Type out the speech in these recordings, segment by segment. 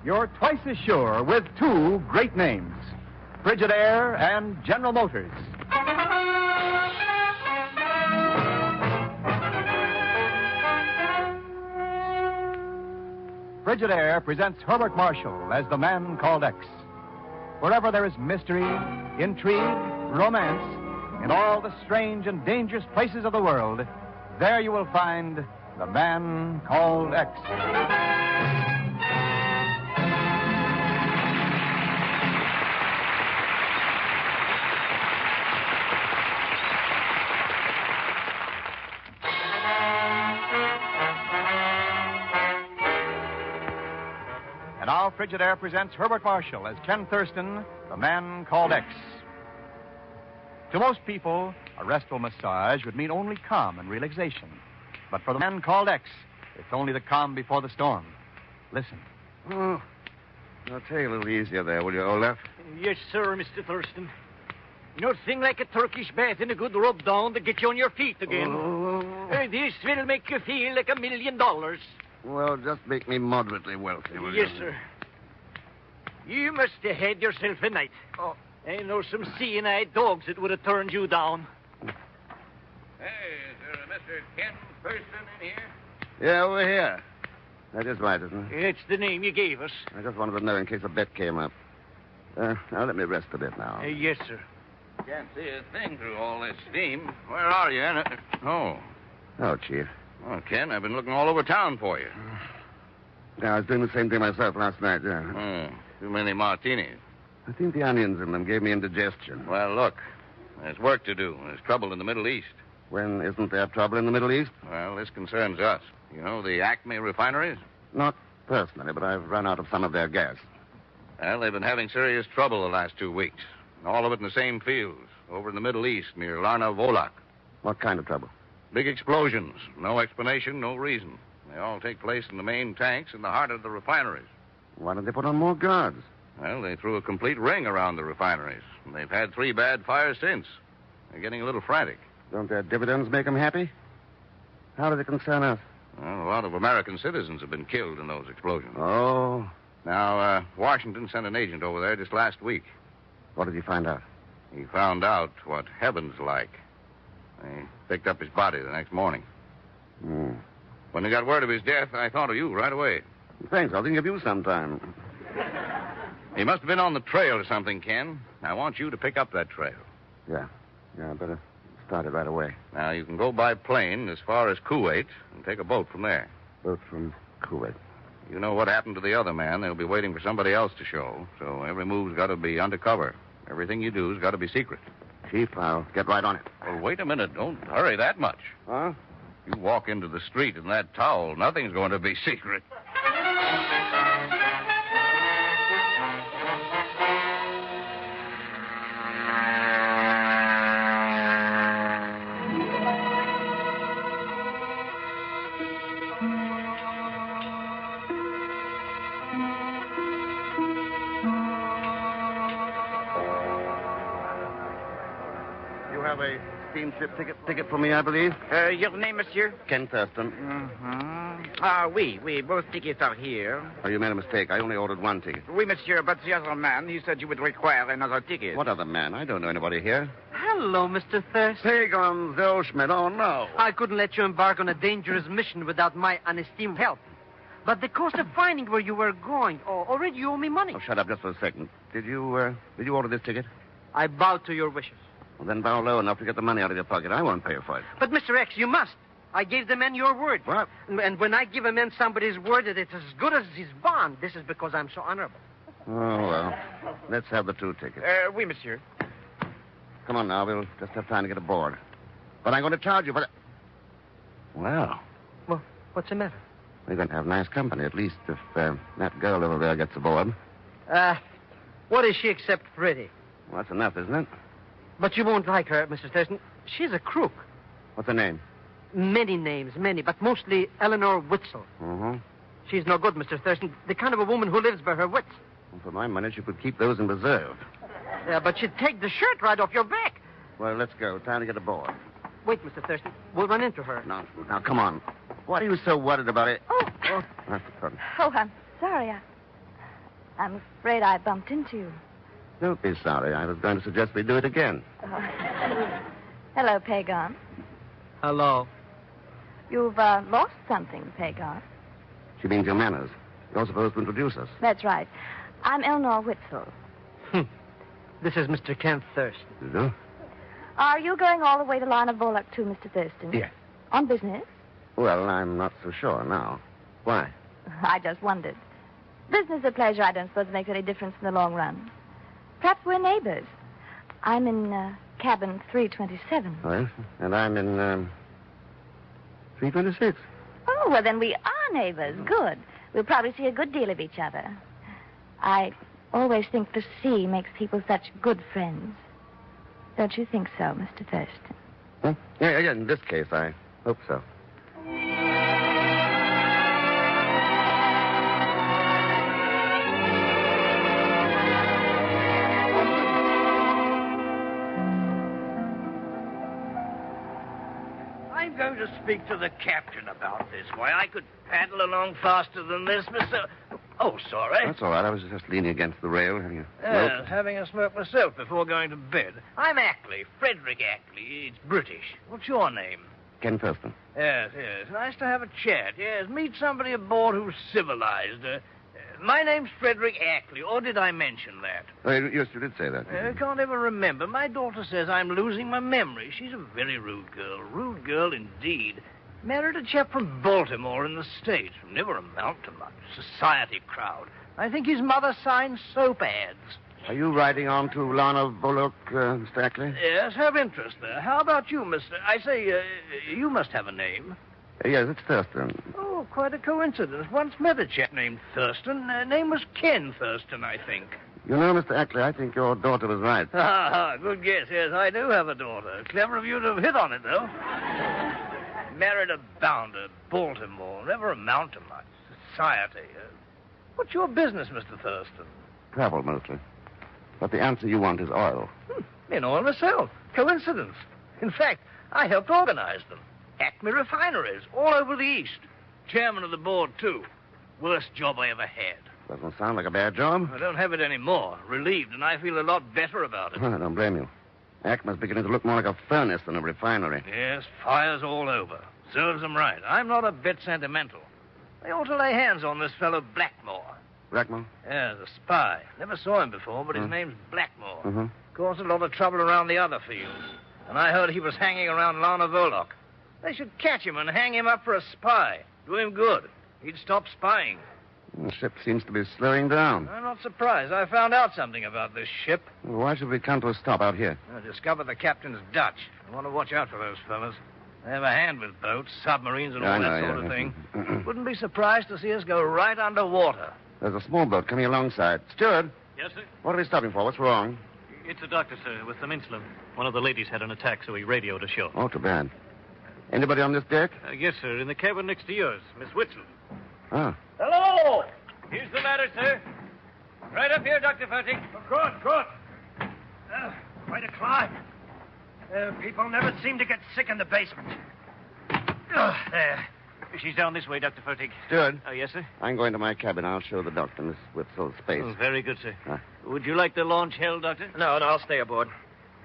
You're twice as sure with two great names, Frigidaire and General Motors. Frigidaire presents Herbert Marshall as the man called X. Wherever there is mystery, intrigue, romance, in all the strange and dangerous places of the world, there you will find the man called X. And now Frigidaire presents Herbert Marshall as Ken Thurston, the man called X. To most people, a restful massage would mean only calm and relaxation. But for the man called X, it's only the calm before the storm. Listen. Oh, I'll take a little easier there, will you, Olaf? Yes, sir, Mr. Thurston. Nothing like a Turkish bath and a good rub down to get you on your feet again. Oh. This will make you feel like $1 million. Well, just make me moderately wealthy, will you? Yes, sir. You must have had yourself a night. Oh. I know some seeing-eyed dogs that would have turned you down. Hey, is there a Mr. Ken Thurston in here? Yeah, over here. That is right, isn't it? It's the name you gave us. I just wanted to know in case a bet came up. Now let me rest a bit now. Yes, sir. Can't see a thing through all this steam. Where are you? Oh, Chief. Oh, Ken, I've been looking all over town for you. Yeah, I was doing the same thing myself last night, yeah. Too many martinis. I think the onions in them gave me indigestion. Well, look, there's work to do. There's trouble in the Middle East. When isn't there trouble in the Middle East? Well, this concerns us. You know the Acme refineries? Not personally, but I've run out of some of their gas. Well, they've been having serious trouble the last 2 weeks. All of it in the same fields, over in the Middle East, near Larna Volak. What kind of trouble? Big explosions. No explanation, no reason. They all take place in the main tanks in the heart of the refineries. Why don't they put on more guards? Well, they threw a complete ring around the refineries. And they've had 3 bad fires since. They're getting a little frantic. Don't their dividends make them happy? How do they concern us? Well, a lot of American citizens have been killed in those explosions. Oh. Now, Washington sent an agent over there just last week. What did he find out? He found out what heaven's like. They picked up his body the next morning. When they got word of his death, I thought of you right away. Thanks. I'll think of you sometime. He must have been on the trail or something, Ken. I want you to pick up that trail. Yeah, I better start it right away. Now, you can go by plane as far as Kuwait and take a boat from there. Boat from Kuwait. You know what happened to the other man. They'll be waiting for somebody else to show. So every move's got to be undercover. Everything you do's got to be secret. Chief, I'll get right on it. Well, wait a minute. Don't hurry that much. Huh? You walk into the street in that towel, nothing's going to be secret. You have a steamship ticket for me, I believe? Your name, monsieur? Ken Thurston. Oui, both tickets are here. Oh, you made a mistake. I only ordered one ticket. Oui, monsieur, but the other man, he said you would require another ticket. What other man? I don't know anybody here. Hello, Mr. Thurston. Pagan Zellschmidt. Oh, no. I couldn't let you embark on a dangerous mission without my unesteemed help. But the cost of finding where you were going, already you owe me money. Oh, shut up just for a second. Did you order this ticket? I bow to your wishes. Well, then bow low enough to get the money out of your pocket. I won't pay you for it. But, Mr. X, you must. I gave the man your word. What? And when I give a man somebody's word that it's as good as his bond, this is because I'm so honorable. Oh, well. Let's have the 2 tickets. Oui, monsieur. Come on now. We'll just have time to get aboard. But I'm going to charge you for that. Well, What's the matter? we're going to have nice company, at least if that girl over there gets aboard. What is she except pretty? Well, that's enough, isn't it? But you won't like her, Mr. Thurston. She's a crook. What's her name? Many names, but mostly Eleanor Witzel. Mm-hmm. She's no good, Mr. Thurston. The kind of a woman who lives by her wits. Well, for my money, she could keep those in reserve. Yeah, but she'd take the shirt right off your back. Well, let's go. Time to get aboard. Wait, Mr. Thurston. We'll run into her. No, now, come on. What are you so worried about it? Oh. That's the problem. Oh, I'm sorry. I'm afraid I bumped into you. Don't be sorry. I was going to suggest we do it again. Hello, Pagon. Hello. You've lost something, Pagon. She means your manners. You're supposed to introduce us. That's right. I'm Eleanor Whitfield. This is Mr. Kent Thurston. You do? Are you going all the way to Lana Bullock, too, Mr. Thurston? Yes. On business? Well, I'm not so sure now. Why? I just wondered. Business or pleasure, I don't suppose it makes any difference in the long run. Perhaps we're neighbors. I'm in cabin 327. Oh, yes? And I'm in 326. Oh, well, then we are neighbors. Good. We'll probably see a good deal of each other. I always think the sea makes people such good friends. Don't you think so, Mr. Thurston? Huh? Yeah, in this case, I hope so. I'm going to speak to the captain about this. Why, I could paddle along faster than this, Mr. Oh, sorry. That's all right. I was just leaning against the rail, having a Yes, smoke. having a smoke myself before going to bed. I'm Ackley, Frederick Ackley. It's British. What's your name? Ken Thurston. Yes. Nice to have a chat. Yes, meet somebody aboard who's civilized. My name's Frederick Ackley, or did I mention that? Oh, yes, you did say that. I can't ever remember. My daughter says I'm losing my memory. She's a very rude girl. Rude girl indeed. Married a chap from Baltimore in the States. Never amount to much. Society crowd. I think his mother signs soap ads. Are you riding on to Lana Bullock, Mr. Ackley? Yes, have interest there. How about you, Mr. I say, you must have a name. Yes, it's Thurston. Oh, quite a coincidence. Once met a chap named Thurston. Name was Ken Thurston, I think. You know, Mr. Ackley, I think your daughter was right. Good guess. Yes, I do have a daughter. Clever of you to have hit on it, though. Married a bounder, Baltimore. Never amount to much. Society. What's your business, Mr. Thurston? Travel, mostly. But the answer you want is oil. In oil myself. Coincidence. In fact, I helped organize them. Acme refineries, all over the East. Chairman of the board, too. Worst job I ever had. Doesn't sound like a bad job. I don't have it anymore. Relieved, and I feel a lot better about it. I don't blame you. Acme's beginning to look more like a furnace than a refinery. Yes, fires all over. Serves them right. I'm not a bit sentimental. They ought to lay hands on this fellow Blackmore. Blackmore? Yeah, the spy. Never saw him before, but his name's Blackmore. Mm-hmm. Caused a lot of trouble around the other fields. And I heard he was hanging around Lana Bullock. They should catch him and hang him up for a spy. Do him good. He'd stop spying. The ship seems to be slowing down. I'm not surprised. I found out something about this ship. Well, why should we come to a stop out here? I discovered the captain's Dutch. I want to watch out for those fellas. They have a hand with boats, submarines, and all that sort of thing. Wouldn't be surprised to see us go right underwater. There's a small boat coming alongside. Steward, Yes, sir? what are we stopping for? What's wrong? It's a doctor, sir, with some insulin. One of the ladies had an attack, so he radioed ashore. Oh, too bad. Anybody on this deck? Yes, sir, in the cabin next to yours, Miss Whitson. Oh. Hello! Here's the ladder, sir. Right up here, Dr. Fertig. Good. Quite a climb. People never seem to get sick in the basement. There. She's down this way, Dr. Fertig. Steward, Oh, yes, sir? I'm going to my cabin. I'll show the doctor Miss Whitsel's space. Oh, very good, sir. Ah. Would you like the launch held, Doctor? No, I'll stay aboard.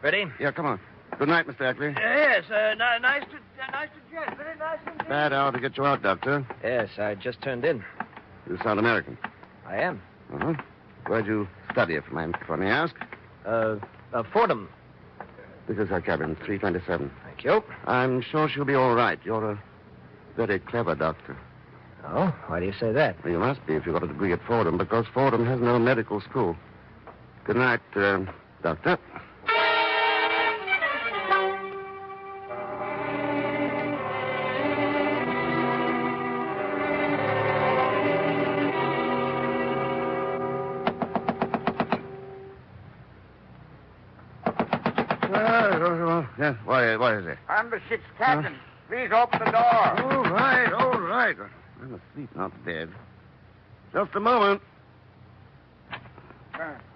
Ready? Yeah, come on. Good night, Mr. Ackley. Yes, nice to jet. Very nice indeed. Bad hour to get you out, Doctor. Yes, I just turned in. You sound American. I am. Uh-huh. Where'd you study, if I may ask? Fordham. This is our cabin, 327. Thank you. I'm sure she'll be all right. You're a very clever doctor. Oh, why do you say that? Well, you must be if you got a degree at Fordham, because Fordham has no medical school. Good night, Doctor. Yeah, what is it? I'm the ship's captain. Please open the door. All right. I'm asleep, not dead. Just a moment.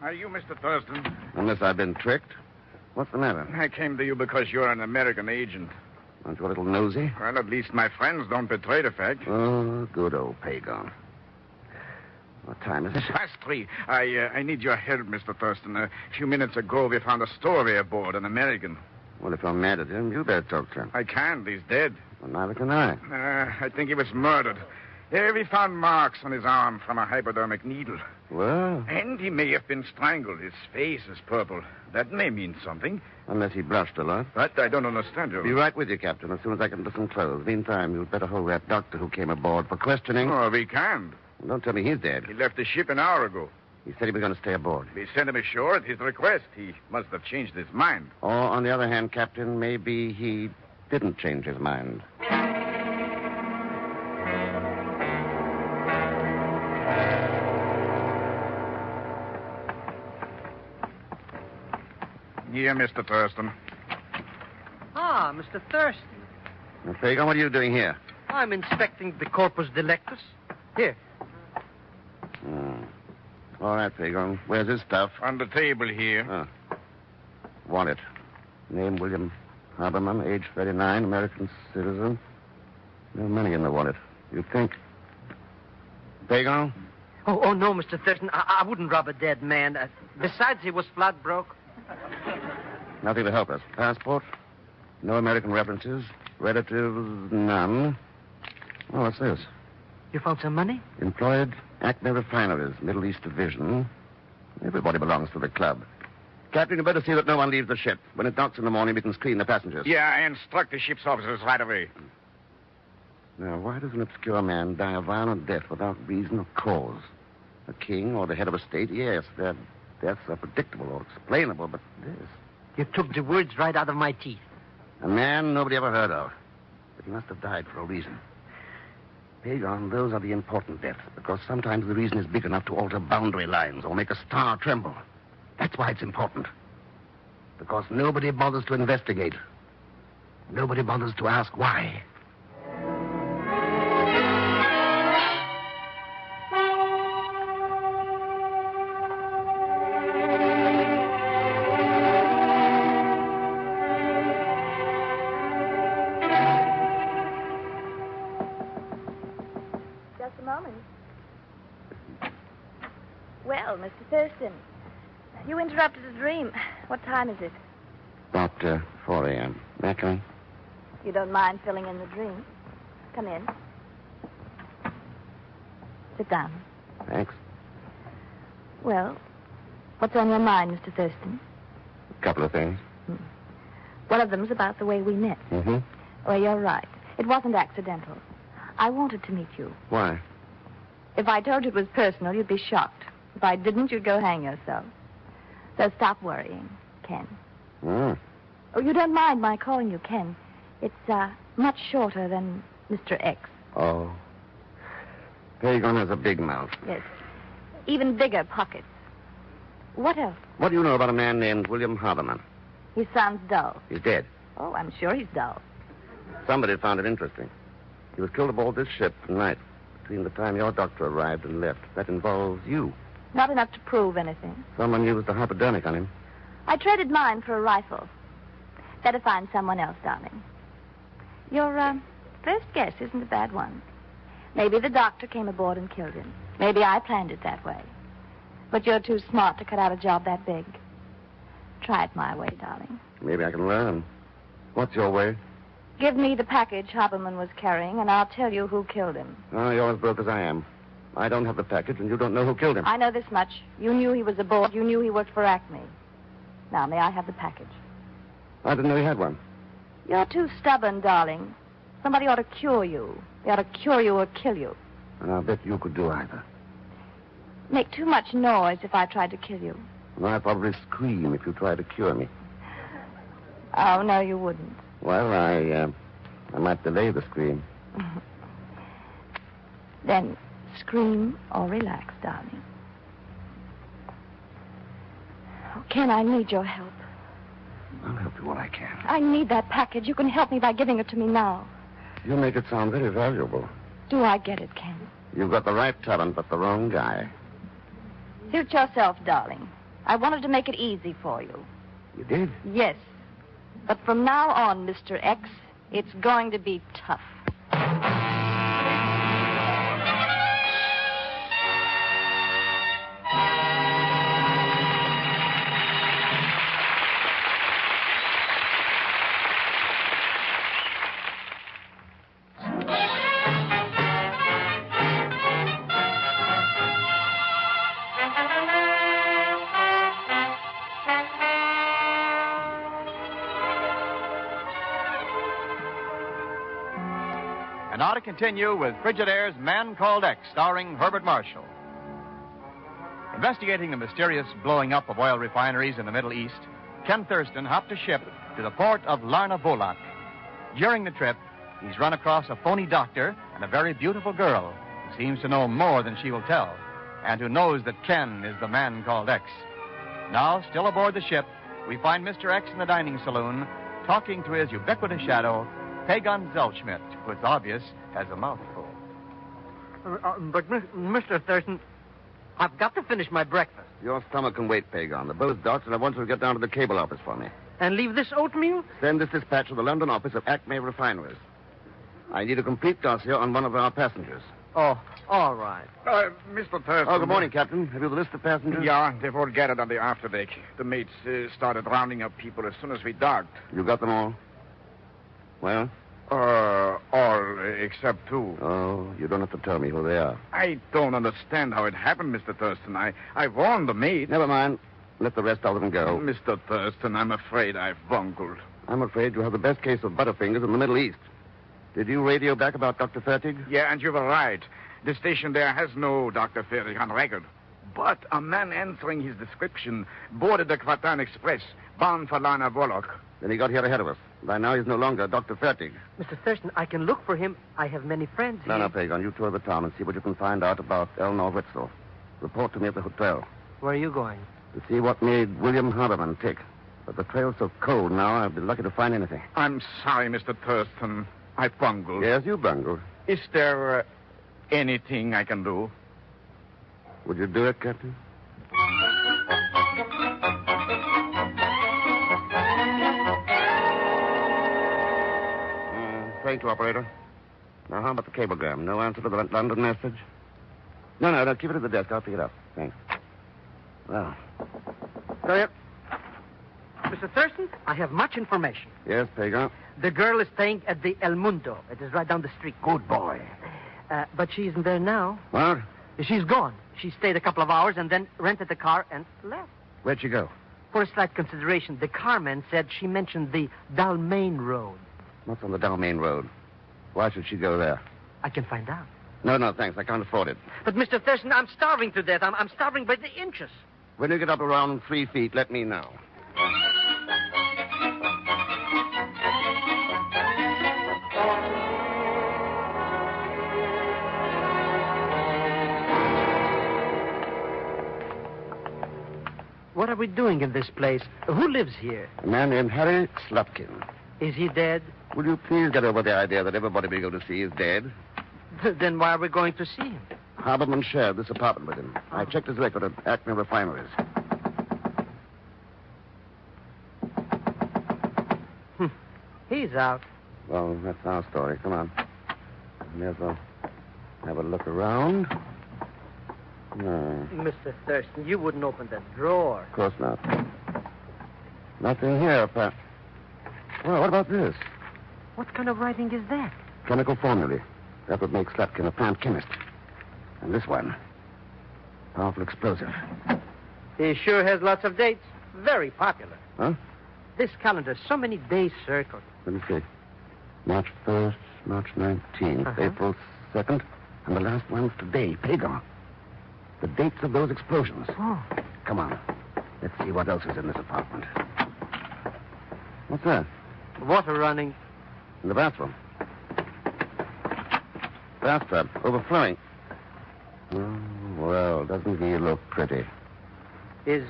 Are you Mr. Thurston? Unless I've been tricked. What's the matter? I came to you because you're an American agent. Aren't you a little nosy? Well, at least my friends don't betray the fact. Oh, good old Pagon. What time is it? Past 3. I need your help, Mr. Thurston. A few minutes ago, we found a stowaway aboard, an American. Well, if you're mad at him, you better talk to him. I can't. He's dead. Well, neither can I. I think he was murdered. We found marks on his arm from a hypodermic needle. Well, And he may have been strangled. His face is purple. That may mean something. unless he blushed a lot. But I don't understand you. Be right with you, Captain, as soon as I get into some clothes. Meantime, you'd better hold that doctor who came aboard for questioning. Oh, we can't. Well, don't tell me he's dead. He left the ship an hour ago. He said he was going to stay aboard. We sent him ashore at his request. He must have changed his mind. Or, on the other hand, Captain, maybe he didn't change his mind. Here, Mr. Thurston. Ah, Mr. Thurston. Now, Fagan, what are you doing here? I'm inspecting the corpus delictus. Here. All right, Fagan. Where's his stuff? On the table here. Oh. Want it. Name William Haberman, age 39, American citizen. No money in the wallet. You think? Fagan? Oh, no, Mr. Thurston. I wouldn't rob a dead man. Besides, he was flat broke. Nothing to help us. Passport? No American references. Relatives? None. Oh, what's this? You found some money? Employed Acme Refineries, Middle East Division. Everybody belongs to the club. Captain, you better see that no one leaves the ship. When it docks in the morning, we can screen the passengers. Yeah, I instruct the ship's officers right away. Now, why does an obscure man die a violent death without reason or cause? A king or the head of a state, yes, their deaths are predictable or explainable, but this... You took the words right out of my teeth. A man nobody ever heard of. But he must have died for a reason. Pagan, those are the important deaths, because sometimes the reason is big enough to alter boundary lines or make a star tremble. That's why it's important. Because nobody bothers to investigate. Nobody bothers to ask why. Just a moment. Well, Mr. Thurston, you interrupted a dream. What time is it? About 4 a.m. May I come in? You don't mind filling in the dream? Come in. Sit down. Thanks. Well, what's on your mind, Mr. Thurston? A couple of things. One of them's about the way we met. Mm-hmm. Well, you're right. It wasn't accidental. I wanted to meet you. Why? If I told you it was personal, you'd be shocked. If I didn't, you'd go hang yourself. So stop worrying, Ken. Mm. Oh, you don't mind my calling you Ken. It's much shorter than Mr. X. Oh. Pagan has a big mouth. Yes. Even bigger pockets. What else? What do you know about a man named William Haberman? He sounds dull. He's dead. Oh, I'm sure he's dull. Somebody found it interesting. He was killed aboard this ship tonight, between the time your doctor arrived and left. That involves you. Not enough to prove anything. Someone used a hypodermic on him. I traded mine for a rifle. Better find someone else, darling. Your first guess isn't a bad one. Maybe the doctor came aboard and killed him. Maybe I planned it that way. But you're too smart to cut out a job that big. Try it my way, darling. Maybe I can learn. What's your way? Give me the package Haberman was carrying, and I'll tell you who killed him. Oh, you're as broke as I am. I don't have the package, and you don't know who killed him. I know this much. You knew he was aboard. You knew he worked for Acme. Now, may I have the package? I didn't know he had one. You're too stubborn, darling. Somebody ought to cure you. They ought to cure you or kill you. And I'll bet you could do either. Make too much noise if I tried to kill you. And I'd probably scream if you tried to cure me. Oh, no, you wouldn't. Well, I might delay the scream. Then scream or relax, darling. Oh, Ken, I need your help. I'll help you what I can. I need that package. You can help me by giving it to me now. You make it sound very valuable. Do I get it, Ken? You've got the right talent, but the wrong guy. Suit yourself, darling. I wanted to make it easy for you. You did? Yes. But from now on, Mr. X, it's going to be tough. continue with Frigidaire's Man Called X, starring Herbert Marshall. Investigating the mysterious blowing up of oil refineries in the Middle East, Ken Thurston hopped a ship to the port of Larna Bolak. During the trip, he's run across a phony doctor and a very beautiful girl who seems to know more than she will tell, and who knows that Ken is the Man Called X. Now, still aboard the ship, we find Mr. X in the dining saloon talking to his ubiquitous shadow, Pagon Zellschmidt, who it's obvious has a mouthful. But, Mr. Thurston, I've got to finish my breakfast. Your stomach can wait, Pagon. The boat's docked, and I want you to get down to the cable office for me. And leave this oatmeal? Send this dispatch to the London office of Acme Refineries. I need a complete dossier on one of our passengers. Oh, all right. Mr. Thurston. Oh, good morning, Captain. Have you the list of passengers? Yeah, they've all gathered on the afterdeck. The mates started rounding up people as soon as we docked. You got them all? Well? All except two. Oh, you don't have to tell me who they are. I don't understand how it happened, Mr. Thurston. I warned the mate. Never mind. Let the rest of them go. Mr. Thurston, I'm afraid I've bungled. I'm afraid you have the best case of butterfingers in the Middle East. Did you radio back about Dr. Fertig? Yeah, and you were right. The station there has no Dr. Fertig on record. But a man answering his description boarded the Kratan Express, bound for Lana Bolok. Then he got here ahead of us. By now, he's no longer Dr. Fertig. Mr. Thurston, I can look for him. I have many friends here. No, Pagon. You tour the town and see what you can find out about Elnor Witzel. Report to me at the hotel. Where are you going? To see what made William Haberman tick. But the trail's so cold now, I'd be lucky to find anything. I'm sorry, Mr. Thurston. I bungled. Yes, you bungled. Is there anything I can do? Would you do it, Captain? Thank you, operator. Now, how about the cablegram? No answer to the London message? No, keep it at the desk. I'll pick it up. Thanks. Well. Go ahead. Mr. Thurston, I have much information. Yes, Pagon. The girl is staying at the El Mundo. It is right down the street. Good boy. But she isn't there now. What? She's gone. She stayed a couple of hours and then rented the car and left. Where'd she go? For a slight consideration, the carman said she mentioned the Dalmain Road. What's on the Dalmain Road? Why should she go there? I can find out. No, thanks. I can't afford it. But, Mr. Thurston, I'm starving to death. I'm starving by the inches. When you get up around 3 feet, let me know. What are we doing in this place? Who lives here? A man named Harry Slutkin. Is he dead? Will you please get over the idea that everybody we go to see is dead? Then why are we going to see him? Haberman shared this apartment with him. I checked his record at Acme Refineries. He's out. Well, that's our story. Come on. May as well have a look around. No. Mr. Thurston, you wouldn't open that drawer. Of course not. Nothing here, Pat. Well, what about this? What kind of writing is that? Chemical formulae. That would make Slapkin a plant chemist. And this one. Powerful explosive. He sure has lots of dates. Very popular. Huh? This calendar, so many days circled. Let me see. March 1st, March 19th, April 2nd, and the last one's today, Pagon. The dates of those explosions. Oh. Come on. Let's see what else is in this apartment. What's that? Water running. In the bathroom. Bathtub, overflowing. Oh, well, doesn't he look pretty? Is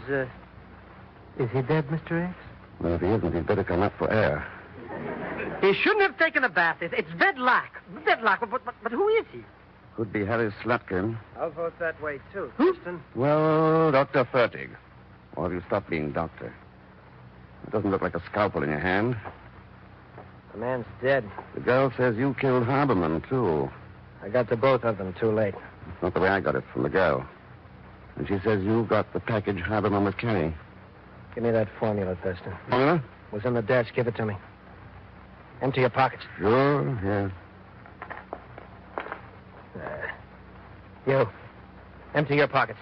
he dead, Mr. X? Well, if he isn't, he'd better come up for air. He shouldn't have taken a bath. It's Bedlack. But who is he? Could be Harry Slutkin. I'll vote that way, too, Thurston. Well, Dr. Fertig. Or have you stopped being doctor? It doesn't look like a scalpel in your hand. The man's dead. The girl says you killed Haberman, too. I got to both of them too late. That's not the way I got it from the girl. And she says you got the package Haberman was carrying. Give me that formula, Thurston. Formula? It was in the desk. Give it to me. Empty your pockets. Sure, yeah. You. Empty your pockets.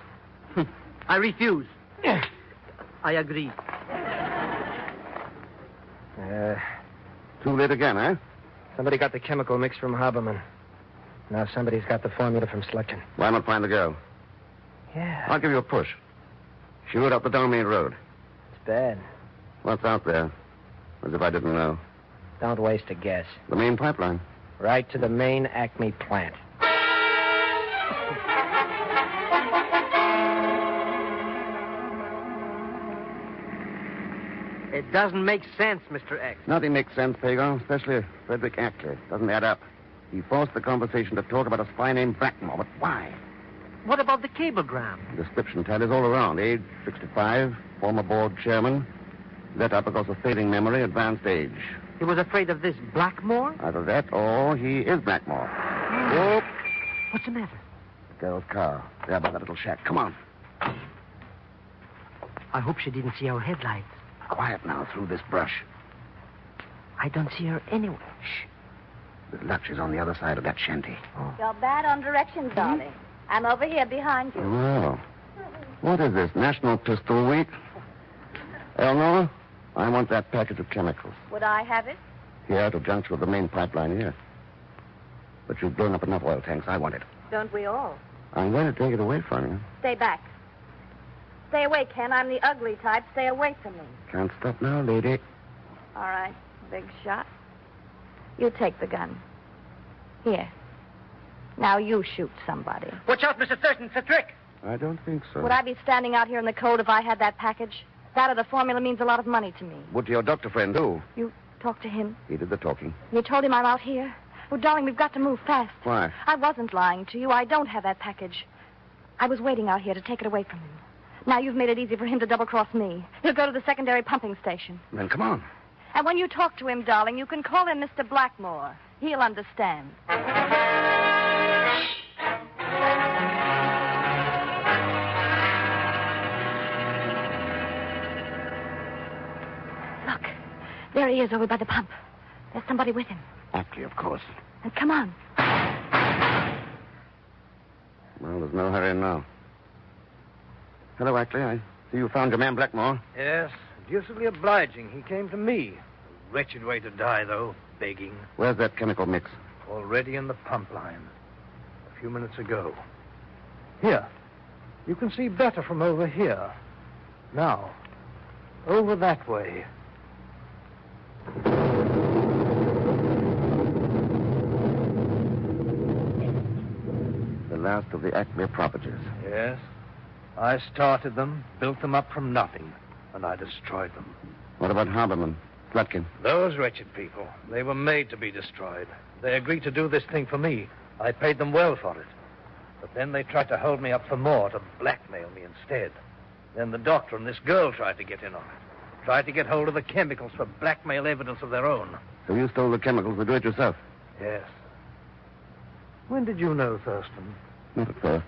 I refuse. I agree. Too late again, eh? Somebody got the chemical mix from Haberman. Now somebody's got the formula from Slutkin. Why not find the girl? Yeah. I'll give you a push. Shoot up the down main road. It's bad. What's out there? As if I didn't know. Don't waste a guess. The main pipeline. Right to the main Acme plant. It doesn't make sense, Mr. X. Nothing makes sense, Pagon, especially Frederick Ackley. Doesn't add up. He forced the conversation to talk about a spy named Blackmore, but why? What about the cablegram? The description tallies all around. Age, 65, former board chairman. Let up because of fading memory, advanced age. He was afraid of this Blackmore? Either that or he is Blackmore. Whoop. What's the matter? The girl's car. There by that little shack. Come on. I hope she didn't see our headlights. Quiet now through this brush. I don't see her anywhere. Shh. With luck, she's on the other side of that shanty. You're bad on directions, darling. I'm over here behind you. Well, what is this, National Pistol Week? Eleanor, I want that package of chemicals. Would I have it? Here at the junction of the main pipeline here. But you've blown up enough oil tanks. I want it. Don't we all? I'm going to take it away from you. Stay back. Stay away, Ken. I'm the ugly type. Stay away from me. Can't stop now, lady. All right, big shot. You take the gun. Here. Now you shoot somebody. Watch out, Mr. Thurston. It's a trick. I don't think so. Would I be standing out here in the cold if I had that package? That or the formula means a lot of money to me. What did your doctor friend do? You talked to him? He did the talking. You told him I'm out here? Oh, darling, we've got to move fast. Why? I wasn't lying to you. I don't have that package. I was waiting out here to take it away from him. Now you've made it easy for him to double-cross me. He'll go to the secondary pumping station. Then come on. And when you talk to him, darling, you can call him Mr. Blackmore. He'll understand. Look, there he is over by the pump. There's somebody with him. Ackley, of course. And come on. Well, there's no hurry now. Hello, Ackley. I see you found your man Blackmore. Yes, deucedly obliging. He came to me. A wretched way to die, though, begging. Where's that chemical mix? Already in the pump line. A few minutes ago. Here. You can see better from over here. Now, over that way. The last of the Acme properties. Yes. I started them, built them up from nothing, and I destroyed them. What about Harberman, Slutkin? Those wretched people, they were made to be destroyed. They agreed to do this thing for me. I paid them well for it. But then they tried to hold me up for more, to blackmail me instead. Then the doctor and this girl tried to get in on it. Tried to get hold of the chemicals for blackmail evidence of their own. So you stole the chemicals to do it yourself? Yes. When did you know, Thurston? Not at first.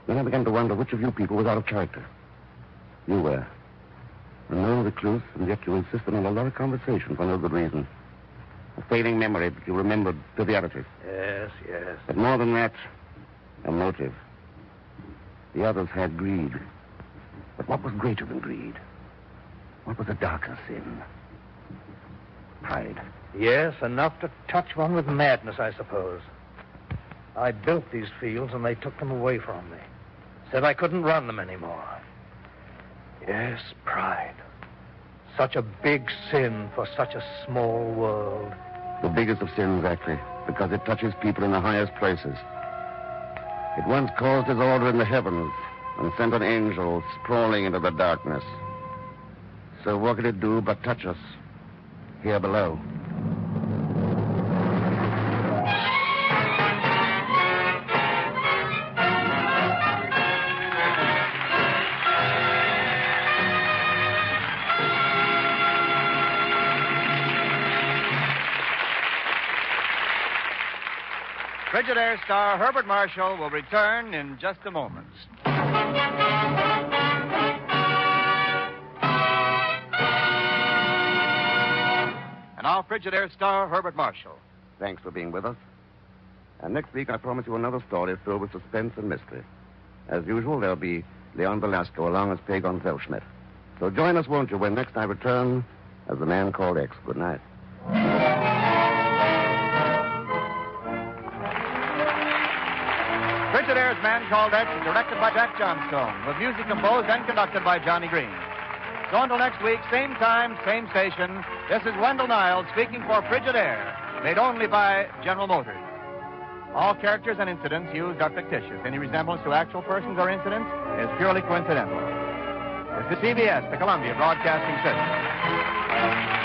Then I began to wonder which of you people was out of character. You were. A known recluse, and yet you insisted on a lot of conversation for no good reason. A fading memory, but you remembered trivialities. Yes, yes. But more than that, a motive. The others had greed. But what was greater than greed? What was a darker sin? Pride. Yes, enough to touch one with madness, I suppose. I built these fields, and they took them away from me. Said I couldn't run them anymore. Yes, pride. Such a big sin for such a small world. The biggest of sins, actually, because it touches people in the highest places. It once caused disorder in the heavens and sent an angel sprawling into the darkness. So what could it do but touch us here below? Frigidaire star Herbert Marshall will return in just a moment. And now, Frigidaire star Herbert Marshall. Thanks for being with us. And next week, I promise you another story filled with suspense and mystery. As usual, there'll be Leon Velasco along as Pagon Felschmidt. So join us, won't you, when next I return as the man called X. Good night. Called X is directed by Jack Johnstone, with music composed and conducted by Johnny Green. So until next week, same time, same station, this is Wendell Niles speaking for Frigid Air, made only by General Motors. All characters and incidents used are fictitious. Any resemblance to actual persons or incidents is purely coincidental. This is CBS, the Columbia Broadcasting System.